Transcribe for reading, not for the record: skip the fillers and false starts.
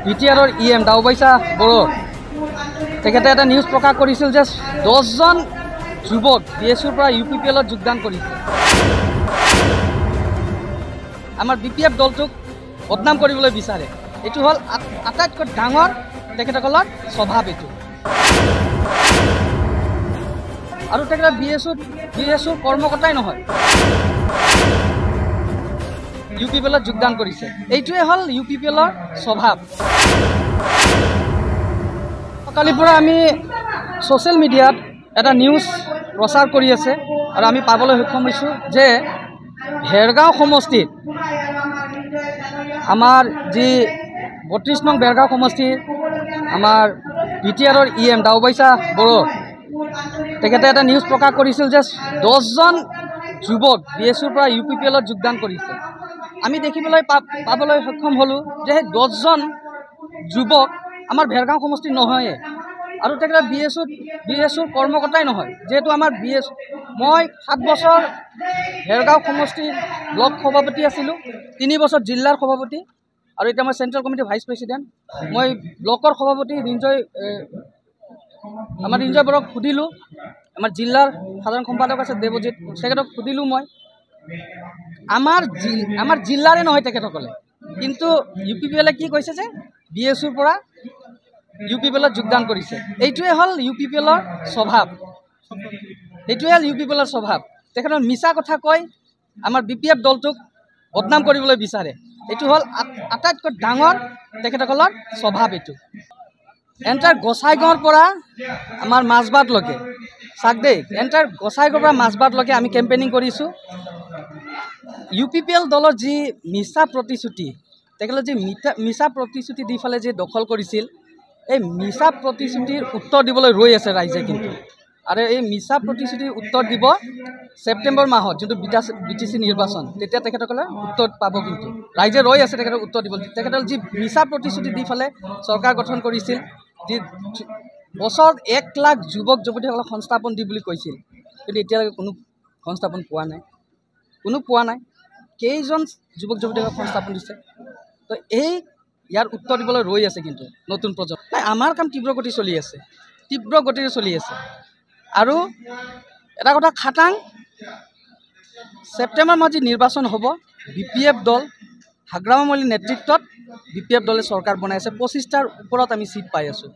বিটিআৰৰ EM দাওবাইছা বড়ো তেখেতে এটা নিউজ প্ৰকাশ কৰিছিল যে 10জন যুৱক BSUৰ পৰা UPPLত যোগদান কৰিছে। আমাৰ BPF দলটোক বদনাম কৰিবলৈ বিচাৰে। এইটো হ'ল আটাইতকৈ ডাঙৰ তেখেতসকলৰ স্বভাৱ এইটো। আৰু তেখেতে BSUৰ কৰ্মকৰ্তাই নহয়, UPPLত যোগদান কৰিছে। এইটোৱে হ'ল UPPLৰ স্বভাৱ। কালিৰ পৰা আমি ছ'চিয়েল মিডিয়াত এটা নিউজ প্ৰচাৰ কৰি আছে আৰু আমি পাবলৈ সক্ষম হৈছোঁ যে ভেৰগাঁও সমষ্টিত আমাৰ যি 32 নং ভেৰগাঁও সমষ্টিৰ আমাৰ বিটিআৰৰ EM দাওবাইছা বড়ো তেখেতে এটা নিউজ প্ৰকাশ কৰিছিল যে 10জন যুৱক BSUৰ পৰা UPPLত যোগদান কৰিছে। আমি দেখিবলৈ পাবলৈ সক্ষম হ'লোঁ যে সেই 10জন যুৱক আমাৰ ভেৰগাঁও সমষ্টিৰ নহয়ে আৰু তেখেতে BSUৰ কৰ্মকৰ্তাই নহয়। যিহেতু আমাৰ মই 7 বছৰ ভেৰগাঁও সমষ্টিৰ ব্লক সভাপতি আছিলোঁ, 3 বছৰ জিলাৰ সভাপতি আৰু এতিয়া মই চেণ্ট্ৰেল কমিটিৰ ভাইচ প্ৰেছিডেণ্ট। মই ব্লকৰ সভাপতি আমাৰ ৰিঞ্জয় বড়োক সুধিলোঁ, আমাৰ জিলাৰ সাধাৰণ সম্পাদক আছে দেৱজিৎ, তেখেতক সুধিলোঁ মই। আমাৰ জিলাৰে নহয় তেখেতসকলে, কিন্তু UPPLে কি কৈছে যে BSUৰ পৰা UPPLত যোগদান কৰিছে। এইটোৱে হ'ল UPPLৰ স্বভাৱ। তেখেতৰ মিছা কথা কৈ আমাৰ BPF দলটোক বদনাম কৰিবলৈ বিচাৰে। এইটো হ'ল আটাইতকৈ ডাঙৰ তেখেতসকলৰ স্বভাৱ এইটো। এণ্টাৰ গোসাইগাঁৱৰ পৰা আমাৰ মাজবাটলৈকে এণ্টাৰ গোসাইগাঁৱৰ পৰা মাজবাটলৈকে আমি কেম্পেইনিং কৰিছোঁ। UPPL দলৰ যি মিছা প্ৰতিশ্ৰুতি, তেখেতে যি মিছা প্ৰতিশ্ৰুতি দি ফালে যি দখল কৰিছিল, এই মিছা প্ৰতিশ্ৰুতিৰ উত্তৰ দিবলৈ ৰৈ আছে ৰাইজে কিন্তু। আৰু এই মিছা প্ৰতিশ্ৰুতিৰ উত্তৰ দিব ছেপ্টেম্বৰ মাহত, যোনটো BTC নিৰ্বাচন, তেতিয়া তেখেতসকলে উত্তৰ পাব। কিন্তু ৰাইজে ৰৈ আছে তেখেতক উত্তৰ দিব। তেখেতসকলে যি মিছা প্ৰতিশ্ৰুতি দি ফালে চৰকাৰ গঠন কৰিছিল, যি বছৰত 1 লাখ যুৱক যুৱতীসকলক সংস্থাপন দি বুলি কৈছিল, কিন্তু এতিয়ালৈকে কোনো সংস্থাপন পোৱা নাই। কেইজন যুৱক যুৱতীসকলক সংস্থাপন দিছে? তো ইয়াৰ উত্তৰ দিবলৈ ৰৈ আছে কিন্তু নতুন প্ৰজন্ম। আমাৰ কাম তীব্ৰ গতিৰে চলি আছে। আৰু এটা কথা খাটাং, ছেপ্টেম্বৰ মাহত যি নিৰ্বাচন হ'ব, BPF দল হাগ্ৰামা মল্লিৰ নেতৃত্বত BPF দলে চৰকাৰ বনাই আছে। 25টাৰ ওপৰত আমি চিট পাই আছোঁ।